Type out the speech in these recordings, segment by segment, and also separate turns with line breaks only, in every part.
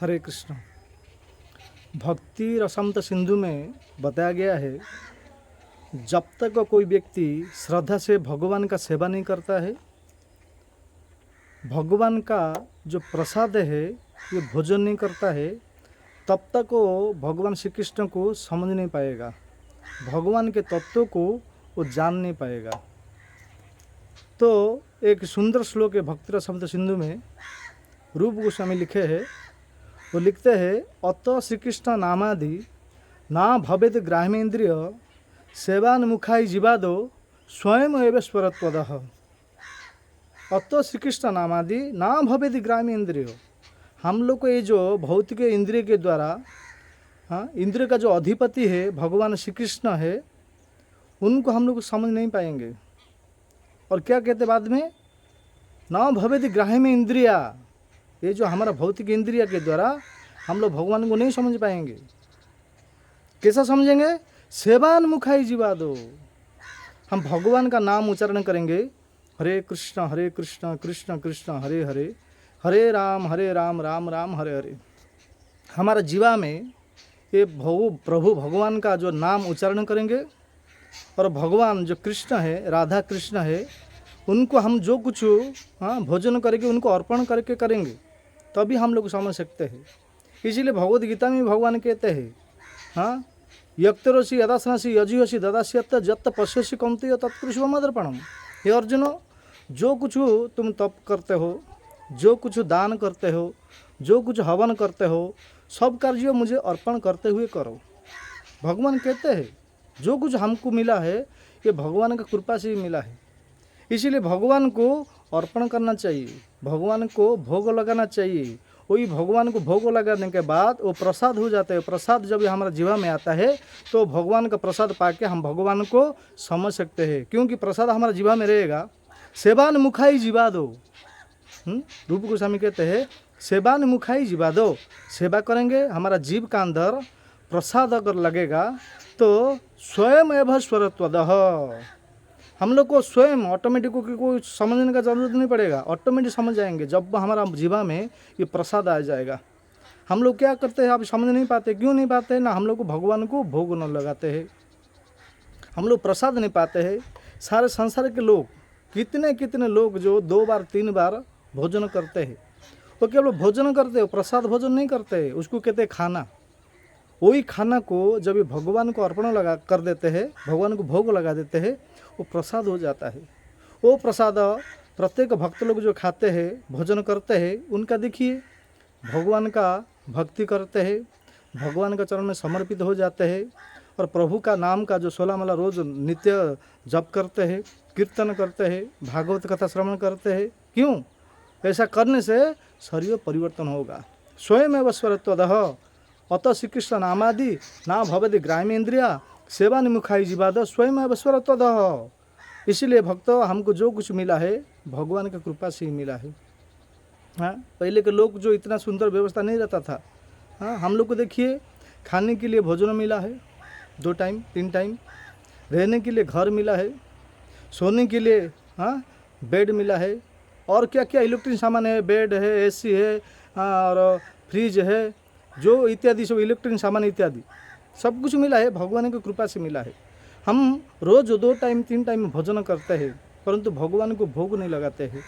हरे कृष्ण। भक्ति रसामृत सिंधु में बताया गया है, जब तक कोई व्यक्ति श्रद्धा से भगवान का सेवा नहीं करता है, भगवान का जो प्रसाद है ये भोजन नहीं करता है, तब तक वो भगवान श्री कृष्ण को समझ नहीं पाएगा, भगवान के तत्व को वो जान नहीं पाएगा। तो एक सुंदर श्लोक है भक्ति रसामृत सिंधु में, रूप गोस्वामी लिखे हैं। वो लिखते हैं, अत श्री कृष्ण नामादि ना भवेद ग्राह्येन्द्रिय सेवान्मुखाय जीवादो स्वयं एव स्वरत्वदः। अत श्री कृष्ण नामादि ना भवेद ग्राह्येन्द्रिय। हम लोग को ये जो भौतिक इंद्रिय के द्वारा, इंद्रिय का जो अधिपति है भगवान श्री कृष्ण है, उनको हम लोग समझ नहीं पाएंगे। और क्या कहते बाद में, ना भवेद ग्राह्य इंद्रिया। ये जो हमारा भौतिक इंद्रिय के द्वारा हम लोग भगवान को नहीं समझ पाएंगे। कैसा समझेंगे? सेवान्मुखाय जीवादो। हम भगवान का नाम उच्चारण करेंगे, हरे कृष्ण कृष्ण कृष्ण हरे हरे, हरे राम राम राम हरे हरे। हमारा जीवा में ये प्रभु भगवान का जो नाम उच्चारण करेंगे, और भगवान जो कृष्ण है, राधा कृष्ण है, उनको हम जो कुछ भोजन करके उनको अर्पण करके करेंगे, तभी हम लोग समझ सकते हैं। इसीलिए भगवद गीता में भगवान कहते हैं, यक्तरोषि यदासनसि यजुषि ददास्यत्त जत्त पश्यसि कौन्तेय तत्कृष्व मदर्पणम। हे अर्जुन, जो कुछ तुम तप करते हो, जो कुछ दान करते हो, जो कुछ हवन करते हो, सब कार्य मुझे अर्पण करते हुए करो। भगवान कहते हैं जो कुछ हमको मिला है ये भगवान का कृपा से ही मिला है। इसीलिए भगवान को अर्पण करना चाहिए, भगवान को भोग लगाना चाहिए। वही भगवान को भोग लगाने के बाद वो प्रसाद हो जाता है। प्रसाद जब हमारा जीवा में आता है तो भगवान का प्रसाद पाके हम भगवान को समझ सकते हैं, क्योंकि प्रसाद हमारा जीवा में रहेगा। सेवान्मुखाय जीवादो। रूप गोस्वामी कहते हैं, सेवान्मुखाय जीवादो। सेवा करेंगे, हमारा जीव का अंदर प्रसाद अगर लगेगा तो स्वयं एव स्वरत्वदः। हम लोग को स्वयं ऑटोमेटिक कोई समझने का ज़रूरत नहीं पड़ेगा, ऑटोमेटिक समझ जाएंगे। जब हमारा जीवा में ये प्रसाद आ जाएगा, हम लोग क्या करते हैं आप समझ नहीं पाते। क्यों नहीं पाते ना? हम लोग को भगवान को भोग न लगाते हैं, हम लोग प्रसाद नहीं पाते हैं। सारे संसार के लोग, कितने कितने लोग जो 2 बार 3 बार भोजन करते हैं, वो केवल भोजन करते हो, प्रसाद भोजन नहीं करते, उसको कहते हैं खाना। वही खाना को जब ये भगवान को अर्पण लगा कर देते हैं, भगवान को भोग लगा देते हैं, वो प्रसाद हो जाता है। वो प्रसाद प्रत्येक भक्त लोग जो खाते हैं, भोजन करते हैं, उनका देखिए भगवान का भक्ति करते हैं, भगवान के चरण में समर्पित हो जाते हैं, और प्रभु का नाम का जो 16 माला रोज नित्य जप करते हैं, कीर्तन करते हैं, भागवत कथा श्रवण करते हैं। क्यों? ऐसा करने से शरीर परिवर्तन होगा। स्वयं एव स्वरत्वदः। अत श्री कृष्ण नामादि ना भवेद ग्राह्येन्द्रिया सेवान्मुखाय जीवादो स्वयं एव स्वरत्वदः। इसीलिए भक्तों, हमको जो कुछ मिला है भगवान की कृपा से ही मिला है। पहले के लोग जो इतना सुंदर व्यवस्था नहीं रहता था। हम लोग को देखिए, खाने के लिए भोजन मिला है 2 टाइम 3 टाइम, रहने के लिए घर मिला है, सोने के लिए बेड मिला है, और क्या क्या इलेक्ट्रॉनिक सामान है, बेड है, एसी है, और फ्रिज है, जो इत्यादि सब इलेक्ट्रॉनिक सामान इत्यादि सब कुछ मिला है, भगवान की कृपा से मिला है। हम रोज़ 2 टाइम 3 टाइम भोजन करते हैं, परंतु भगवान को भोग नहीं लगाते हैं,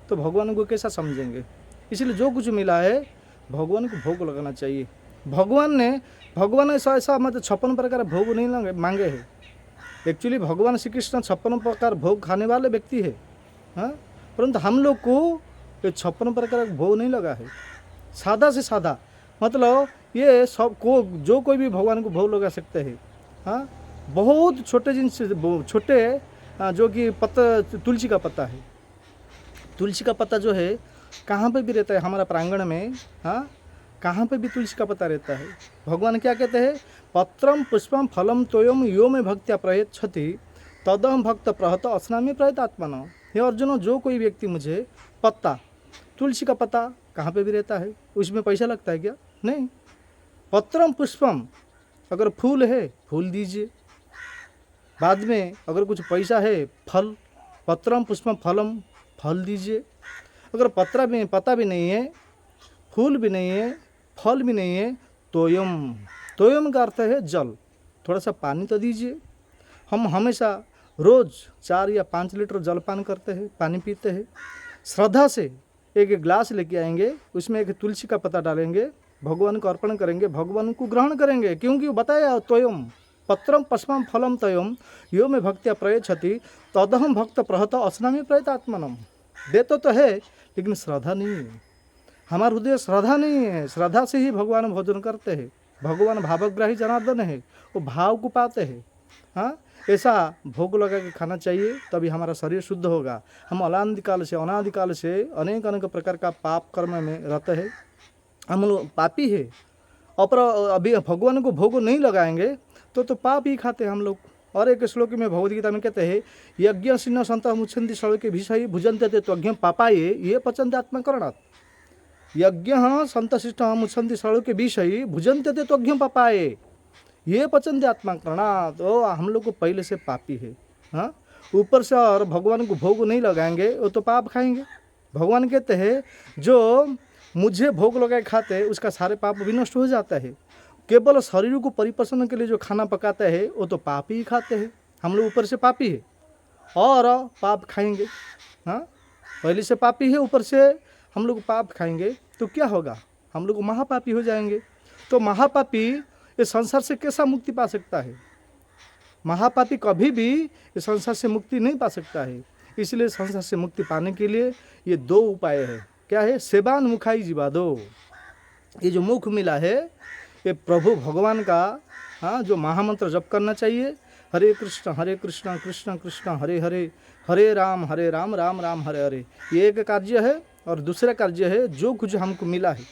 तो भगवान को कैसा समझेंगे? इसलिए जो कुछ मिला है भगवान को भोग लगाना चाहिए। भगवान ऐसा मतलब 56 प्रकार भोग नहीं मांगे हैं। एक्चुअली भगवान श्री कृष्ण 56 प्रकार भोग खाने वाले व्यक्ति है, परंतु हम लोग को ये 56 प्रकार का भोग नहीं लगा है। सादा से सादा, मतलब ये सब को जो कोई भी भगवान को भोग लगा सकते हैं। बहुत छोटे जिनसे छोटे, जो कि पत्ता, तुलसी का पत्ता है। तुलसी का पत्ता जो है कहाँ पे भी रहता है हमारा प्रांगण में, कहाँ पे भी तुलसी का पत्ता रहता है। भगवान क्या कहते हैं? पत्रम पुष्पम फलम तोयम यो में भक्त्या प्रयच्छति तदहम भक्त प्रहत अस्नामी प्रयतात्मन। हे अर्जुन, जो कोई व्यक्ति मुझे पत्ता, तुलसी का पत्ता कहाँ पे भी रहता है, उसमें पैसा लगता है क्या? नहीं। पत्रम पुष्पम, अगर फूल है फूल दीजिए, बाद में अगर कुछ पैसा है फल, पत्रम पुष्पम फलम, फल दीजिए। अगर पत्ता भी नहीं है, फूल भी नहीं है, फल भी नहीं है। तोयम, तोयम का अर्थ है जल, थोड़ा सा पानी तो दीजिए। हम हमेशा रोज़ 4 या 5 लीटर जल पान करते हैं, पानी पीते हैं। श्रद्धा से एक गिलास लेके आएंगे, उसमें एक तुलसी का पत्ता डालेंगे, भगवान को अर्पण करेंगे, भगवान को ग्रहण करेंगे, क्योंकि वो बताया तोयम पत्रम पश्मम फलम तयम यो में भक्त्या प्रयच्छति तदहम भक्त प्रहत असनामी प्रयतात्मनम। देते तो है लेकिन श्रद्धा नहीं है, हमारा हृदय श्रद्धा नहीं है। श्रद्धा से ही भगवान भोजन करते हैं। भगवान भावग्राही जनार्दन है, वो भाव को पाते हैं। हाँ, ऐसा भोग लगा के खाना चाहिए, तभी हमारा शरीर शुद्ध होगा। हम अनादिकाल से अनेक अनेक प्रकार का पाप कर्म में रहते हैं, हम लोग पापी है। और अभी भगवान को भोग नहीं लगाएंगे तो पाप ही खाते हैं हम लोग। और एक श्लोक में भगवद गीता में कहते हैं यज्ञ सिन्न संत मुच्छन्ति सड़के विषय भुजन्ते ते त्वज्ञ पापाये ये पचन्ते आत्मकरणात्। यज्ञ संत शिष्ट मुच्छन्ति सड़के विषय भुजन्ते ते त्वज्ञ पापाये ये पचन्ते आत्मकरणात्। तो हम लोग को पहले से पापी है। हाँ, ऊपर से और भगवान को भोग नहीं लगाएंगे वो तो पाप खाएंगे। भगवान कहते हैं जो मुझे भोग लगाए खाते उसका सारे पाप विनष्ट हो जाता है। केवल शरीर को परिपोषण के लिए जो खाना पकाता है वो तो पाप ही खाते हैं। हम लोग ऊपर से पापी है और पाप खाएंगे। हाँ, पहले से पापी है, ऊपर से हम लोग पाप खाएंगे तो क्या होगा, हम लोग महापापी हो जाएंगे। तो महापापी इस संसार से कैसा मुक्ति पा सकता है? महापापी कभी भी इस संसार से मुक्ति नहीं पा सकता है। इसलिए संसार से मुक्ति पाने के लिए ये 2 उपाय है। क्या है? सेवान मुखाई जीवा दो। ये जो मुख मिला है ये प्रभु भगवान का, हाँ, जो महामंत्र जप करना चाहिए, हरे कृष्ण कृष्ण कृष्ण हरे हरे, हरे राम राम राम हरे हरे। ये एक कार्य है। और दूसरा कार्य है जो कुछ हमको मिला है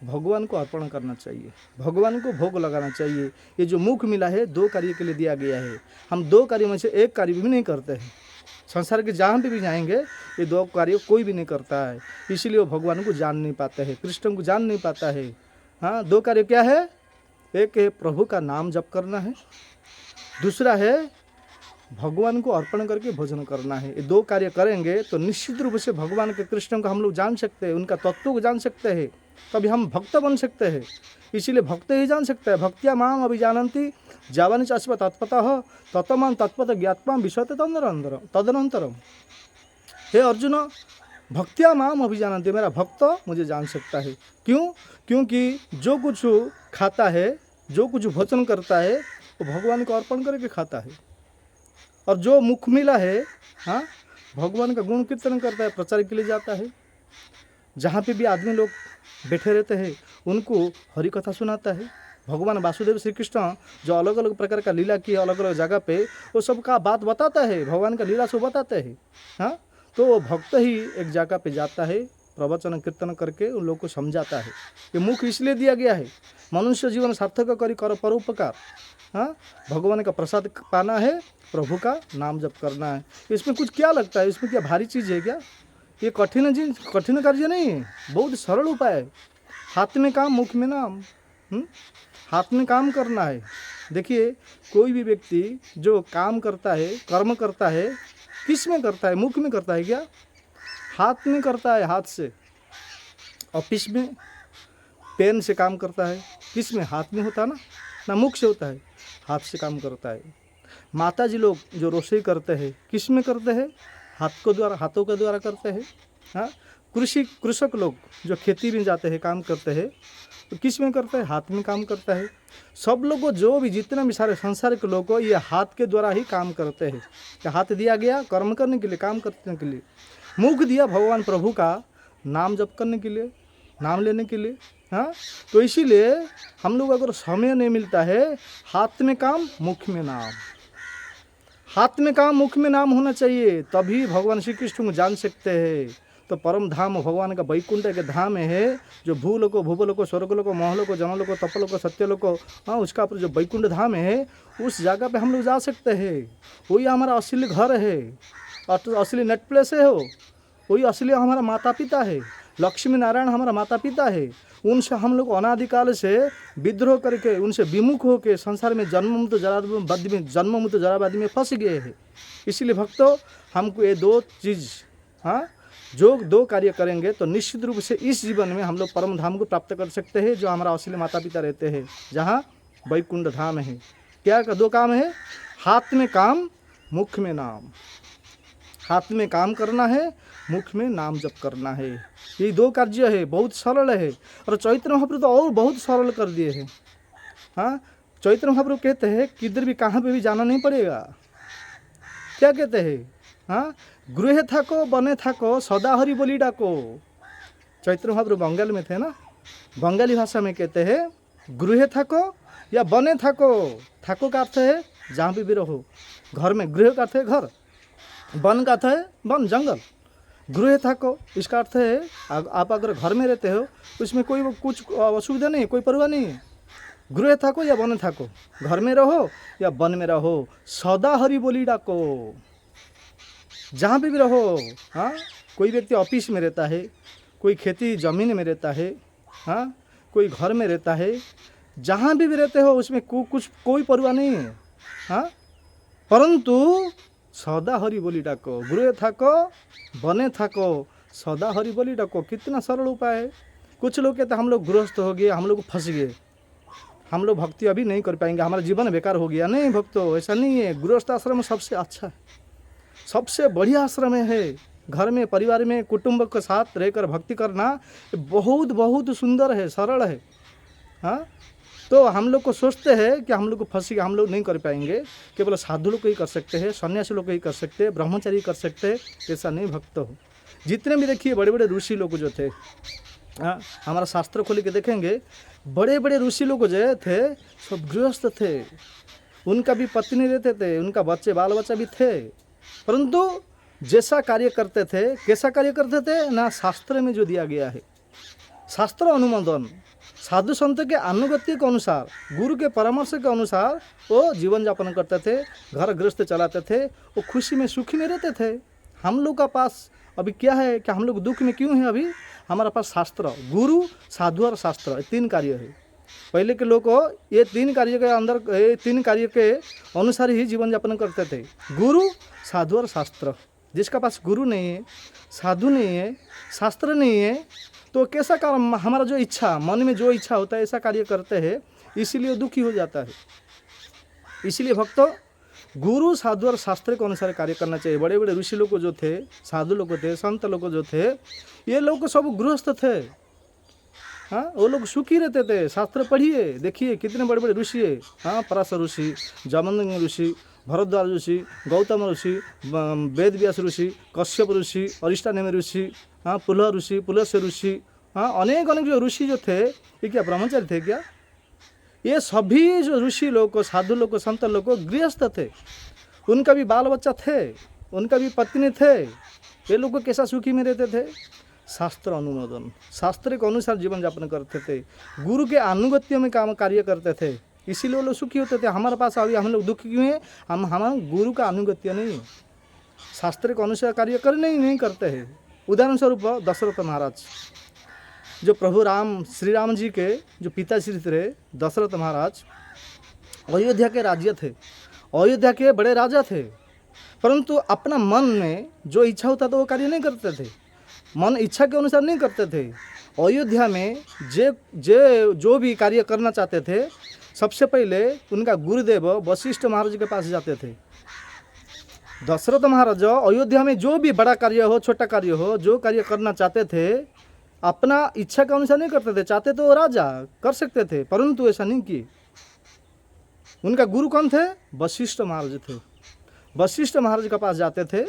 भगवान को अर्पण करना चाहिए, भगवान को भोग लगाना चाहिए। ये जो मुख मिला है 2 कार्य के लिए दिया गया है। हम 2 कार्य में से एक कार्य भी नहीं करते हैं। संसार के जहाँ पे भी जाएंगे ये 2 कार्य कोई भी नहीं करता है। इसीलिए वो भगवान को जान नहीं पाते हैं, कृष्ण को जान नहीं पाता है। हाँ, 2 कार्य क्या है? एक है प्रभु का नाम जप करना है, दूसरा है भगवान को अर्पण करके भोजन करना है। ये 2 कार्य करेंगे तो निश्चित रूप से भगवान के कृष्ण को हम लोग जान सकते हैं, उनका तत्व को जान सकते हैं, तभी हम भक्त बन सकते हैं। इसीलिए भक्त ही जान सकते हैं। भक्त्या माम अभिजानन्ति जावानि चास्व तत्पतः तत्मां तत्पत ज्ञात्मा विशते तदनंतरम। हे अर्जुन, भक्त्या माम अभिजानन्ति, मेरा भक्त मुझे जान सकता है। क्यों? क्योंकि जो कुछ खाता है, जो कुछ भोजन करता है वो भगवान को अर्पण करके खाता है। और जो मुख मिला है, हाँ, भगवान का गुण कीर्तन करता है, प्रचार के लिए जाता है। जहाँ पे भी आदमी लोग बैठे रहते हैं उनको हरि कथा सुनाता है। भगवान वासुदेव श्री कृष्ण जो अलग अलग प्रकार का लीला की अलग अलग जगह पे वो सब का बात बताता है, भगवान का लीला सब बताते हैं। हाँ, तो वो भक्त ही एक जगह पे जाता है, प्रवचन कीर्तन करके उन लोग को समझाता है। ये मुख इसलिए दिया गया है, मनुष्य जीवन सार्थक करी कर परोपकार। हाँ, भगवान का प्रसाद पाना है, प्रभु का नाम जप करना है। इसमें कुछ क्या लगता है? इसमें क्या भारी चीज़ है क्या? ये कठिन कार्य नहीं है, बहुत सरल उपाय है। हाथ में काम मुख में नाम। हाथ में काम करना है। देखिए, कोई भी व्यक्ति जो काम करता है, कर्म करता है, किस में करता है? मुख में करता है क्या? हाथ में करता है, हाथ से। ऑफिस में पेन से काम करता है, किस में? हाथ में होता है ना मुख से होता है, हाथ से काम करता है। माता जी लोग जो रसोई करते हैं किस में करते हैं? हाथों के द्वारा करते हैं। हाँ, कृषक लोग जो खेती में जाते हैं, काम करते हैं, तो किस में करते हैं? हाथ में काम करता है। सब लोग को, जो भी जितना भी सारे संसार के लोग को, ये हाथ के द्वारा ही काम करते हैं। क्या हाथ दिया गया कर्म करने के लिए, काम करने के लिए। मुख दिया भगवान प्रभु का नाम जप करने के लिए, नाम लेने के लिए। हाँ, तो इसीलिए हम लोग अगर समय नहीं मिलता है, हाथ में काम मुख में नाम, हाथ में काम मुख में नाम होना चाहिए, तभी भगवान श्री कृष्ण को जान सकते हैं। तो परम धाम भगवान का वैकुंठ के धाम है, जो भूलोको भूवलोको स्वर्गलोको मोहलोको जनलोको तपलोको सत्यलोको, हाँ, उसका ऊपर जो वैकुंठ धाम है, उस जगह पे हम लोग जा सकते हैं। वही हमारा असली घर है, असली नेट प्लेस है, वही असली हमारा माता पिता है। लक्ष्मी नारायण हमारा माता पिता है। उनसे हम लोग अनादिकाल से विद्रोह करके, उनसे विमुख होकर संसार में जन्ममृत्यु जराबादी में फंस गए हैं। इसलिए भक्तों, हमको ये 2 चीज़, हाँ, जो दो कार्य करेंगे तो निश्चित रूप से इस जीवन में हम लोग परम धाम को प्राप्त कर सकते हैं, जो हमारा असली माता पिता रहते हैं, जहाँ वैकुंठ धाम है। क्या का दो काम है? हाथ में काम, मुख में नाम। हाथ में काम करना है, मुख में नाम जप करना है। ये दो कार्य है, बहुत सरल है। और चैतन्य महाप्रभु तो और बहुत सरल कर दिए हैं। हाँ, चैतन्य महाप्रभु कहते हैं किधर भी कहाँ पे भी जाना नहीं पड़ेगा। क्या कहते हैं? हाँ, गृहे थाको बने थाको सदा हरि बोली डाको। चैतन्य महाप्रभु बंगाल में थे ना, बंगाली भाषा में कहते हैं गृहे थाको या बने थाको। थाको का अर्थ है जहाँ भी रहो। घर में, गृह का अर्थ है घर, वन का अर्थ है वन जंगल। गृह थाको इसका अर्थ है आप अगर घर में रहते हो उसमें कोई कुछ असुविधा नहीं, कोई परवाह नहीं है। गृह थाको या वन थाको, घर में रहो या वन में रहो, सदा हरि बोली डाको। जहाँ पे भी रहो। हाँ, कोई व्यक्ति ऑफिस में रहता है, कोई खेती ज़मीन में रहता है, हाँ, कोई घर में रहता है, जहाँ भी रहते हो उसमें कुछ कोई परवाह नहीं है। हाँ, परंतु सदा हरि बोली डाको। गृह थाको बने थाको सदा हरि बोली डाको। कितना सरल उपाय है। कुछ लोग कहते हैं हम लोग गृहस्थ हो गए, हम लोग फंस गए, हम लोग भक्ति अभी नहीं कर पाएंगे, हमारा जीवन बेकार हो गया। नहीं भक्तों, ऐसा नहीं है। गृहस्थ आश्रम सबसे अच्छा है, सबसे बढ़िया आश्रम है। घर में, परिवार में, कुटुंब के साथ रहकर भक्ति करना बहुत बहुत सुंदर है, सरल है। हाँ, तो हम लोग को सोचते हैं कि हम लोग को फंसी, हम लोग नहीं कर पाएंगे, केवल साधु लोग ही कर सकते हैं, सन्यासी लोग ही कर सकते हैं, ब्रह्मचारी कर सकते हैं। ऐसा नहीं भक्त हो। जितने भी देखिए बड़े बड़े ऋषि लोग जो थे, हाँ, हमारा शास्त्र खोल के देखेंगे, बड़े बड़े ऋषि लोग जो थे सब गृहस्थ थे। उनका भी पत्नी रहते थे, उनका बच्चे बाल बच्चा भी थे, परंतु जैसा कार्य करते थे, कैसा कार्य करते थे ना, शास्त्र में जो दिया गया है, शास्त्र अनुमोदन, साधु संत के अनुगत्य के अनुसार, गुरु के परामर्श के अनुसार वो जीवन यापन करते थे, घर गृहस्थ चलाते थे, वो खुशी में सुखी में रहते थे। हम लोग का पास अभी क्या है कि हम लोग दुख में क्यों हैं? अभी हमारा पास शास्त्र, गुरु, साधु और शास्त्र, तीन कार्य है। पहले के लोग को ये तीन कार्य के अंदर, ये तीन कार्य के अनुसार ही जीवन यापन करते थे, गुरु, साधु और शास्त्र। जिसका पास गुरु नहीं है, साधु नहीं है, शास्त्र नहीं है, तो कैसा काम, हमारा जो इच्छा, मन में जो इच्छा होता है ऐसा कार्य करते हैं, इसीलिए दुखी हो जाता है। इसीलिए भक्तों, गुरु, साधु और शास्त्र के अनुसार कार्य करना चाहिए। बड़े बड़े ऋषि लोग जो थे, साधु लोग थे, संत लोग जो थे, ये लोग सब गृहस्थ थे। हाँ, वो लोग सुखी रहते थे। शास्त्र पढ़िए, देखिए कितने बड़े बड़े ऋषि है। हाँ, पराशर ऋषि, जामदग्नि ऋषि, भरद्वाज ऋषि, गौतम ऋषि, वेद व्यास ऋषि, कश्यप ऋषि, अरिष्टानेमि ऋषि, हाँ, पुलह ऋषि, पुलस्य ऋषि, हाँ, अनेक अनेक जो ऋषि जो थे, ये क्या ब्रह्मचारी थे क्या? ये सभी जो ऋषि लोग को, साधु लोग को, संत लोग को गृहस्थ थे। उनका भी बाल बच्चा थे, उनका भी पत्नी थे। ये लोग को कैसा सुखी में रहते थे? शास्त्र अनुमोदन, शास्त्र के अनुसार जीवन यापन करते थे, गुरु के अनुगत्य में काम कार्य करते थे, इसीलिए वो लोग सुखी होते थे। हमारे पास अभी हम लोग दुखी क्यों हैं? हम गुरु का अनुगत्य नहीं, शास्त्र के अनुसार कार्य नहीं करते हैं। उदाहरण स्वरूप दशरथ महाराज, जो प्रभु राम, श्री राम जी के जो पिताश्री थे दशरथ महाराज, अयोध्या के राज्य थे, अयोध्या के बड़े राजा थे, परंतु अपना मन में जो इच्छा होता था वो कार्य नहीं करते थे, मन इच्छा के अनुसार नहीं करते थे। अयोध्या में जो भी कार्य करना चाहते थे, सबसे पहले उनका गुरुदेव वशिष्ठ महाराज के पास जाते थे। दशरथ महाराज अयोध्या में जो भी बड़ा कार्य हो, छोटा कार्य हो, जो कार्य करना चाहते थे, अपना इच्छा के अनुसार नहीं करते थे। चाहते तो राजा कर सकते थे, परंतु ऐसा नहीं किए। उनका गुरु कौन थे? वशिष्ठ महाराज थे। वशिष्ठ महाराज के पास जाते थे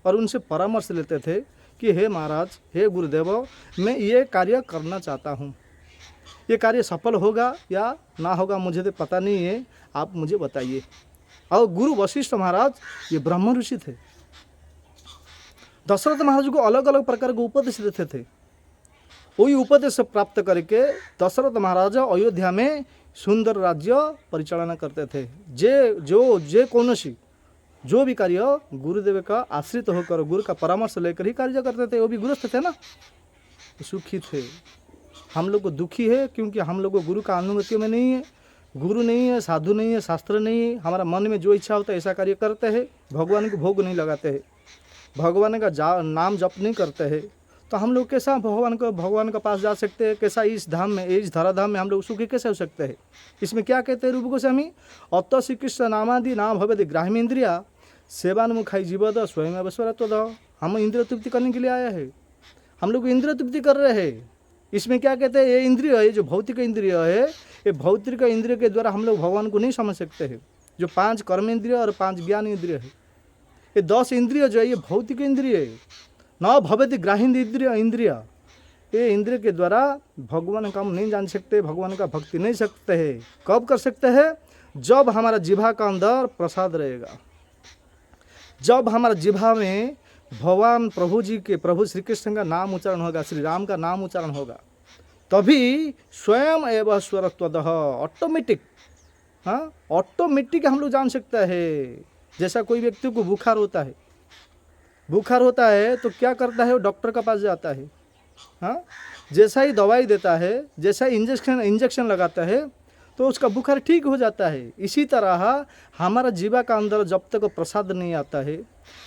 और उनसे परामर्श लेते थे कि हे महाराज, हे गुरुदेव, मैं ये कार्य करना चाहता हूँ, ये कार्य सफल होगा या ना होगा मुझे तो पता नहीं है, आप मुझे बताइए। और गुरु वशिष्ठ महाराज ये ब्रह्म ऋषि थे। दशरथ महाराज को अलग अलग प्रकार के उपदेश देते थे। वही उपदेश प्राप्त करके दशरथ महाराज अयोध्या में सुंदर राज्य परिचालना करते थे। जे कौनसी जो भी कार्य गुरुदेव का आश्रित होकर, गुरु का परामर्श लेकर ही कार्य करते थे। वो भी गृहस्थ थे ना, सुखी थे। हम लोग को दुखी है क्योंकि हम लोग को गुरु का अनुगत्य में नहीं है, गुरु नहीं है, साधु नहीं है, शास्त्र नहीं है। हमारा मन में जो इच्छा होता है ऐसा कार्य करते हैं, भगवान को भोग नहीं लगाते हैं। भगवान का नाम जप नहीं करते हैं, तो हम लोग कैसा भगवान के पास जा सकते हैं? कैसा इस धाम में, इस धराधाम में हम लोग सुखी कैसे हो सकते हैं? इसमें क्या कहते हैं रूप गोस्वामी? अत श्री कृष्ण नामादि नाम भवेद ग्राह्यमेन्द्रिया सेवान्मुखाई जीवद स्वयं अवस्वरत्वद। हम इंद्रिय तृप्ति करने के लिए आया है, हम लोग इंद्रिय तृप्ति कर रहे हैं। इसमें क्या कहते हैं? ये इंद्रिय है, जो भौतिक इंद्रिय है, ये भौतिक इंद्रिय के द्वारा हम लोग भगवान को नहीं समझ सकते हैं। जो 5 कर्म इंद्रिय और 5 ज्ञान इंद्रिय है, ये 10 इंद्रिय जो है ये भौतिक इंद्रिय है। न भवेद ग्राह्य इंद्रिय, ये इंद्रिय के द्वारा भगवान का हम नहीं जान सकते, भगवान का भक्ति नहीं सकते हैं। कब कर सकते हैं? जब हमारा जिह्वा का अंदर प्रसाद रहेगा, जब हमारा जिह्वा में भगवान प्रभु जी के, प्रभु श्री कृष्ण का नाम उच्चारण होगा, श्री राम का नाम उच्चारण होगा, तभी स्वयं एवं स्वरत्वदः ऑटोमेटिक, हाँ ऑटोमेटिक हम लोग जान सकते हैं। जैसा कोई व्यक्ति को बुखार होता है, बुखार होता है तो क्या करता है? वो डॉक्टर के पास जाता है, हाँ जैसा ही दवाई देता है, जैसा ही इंजेक्शन लगाता है तो उसका बुखार ठीक हो जाता है। इसी तरह हमारा जीवा का अंदर जब तक प्रसाद नहीं आता है,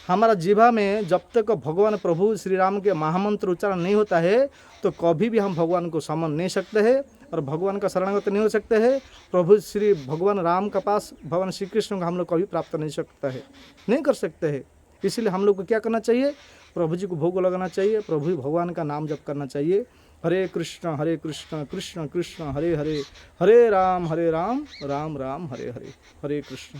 हमारा जीवा में जब तक भगवान प्रभु श्री राम के महामंत्र उच्चारण नहीं होता है, तो कभी भी हम भगवान को समझ नहीं सकते हैं और भगवान का शरणागत नहीं हो सकते हैं। प्रभु श्री भगवान राम का पास, भगवान श्री कृष्ण को हम लोग कभी प्राप्त नहीं सकता है, नहीं कर सकते हैं। इसलिए हम लोग को क्या करना चाहिए? प्रभु जी को भोग लगाना चाहिए, प्रभु भगवान का नाम जप करना चाहिए। हरे कृष्ण कृष्ण कृष्ण हरे हरे, हरे राम राम राम हरे हरे, हरे कृष्ण।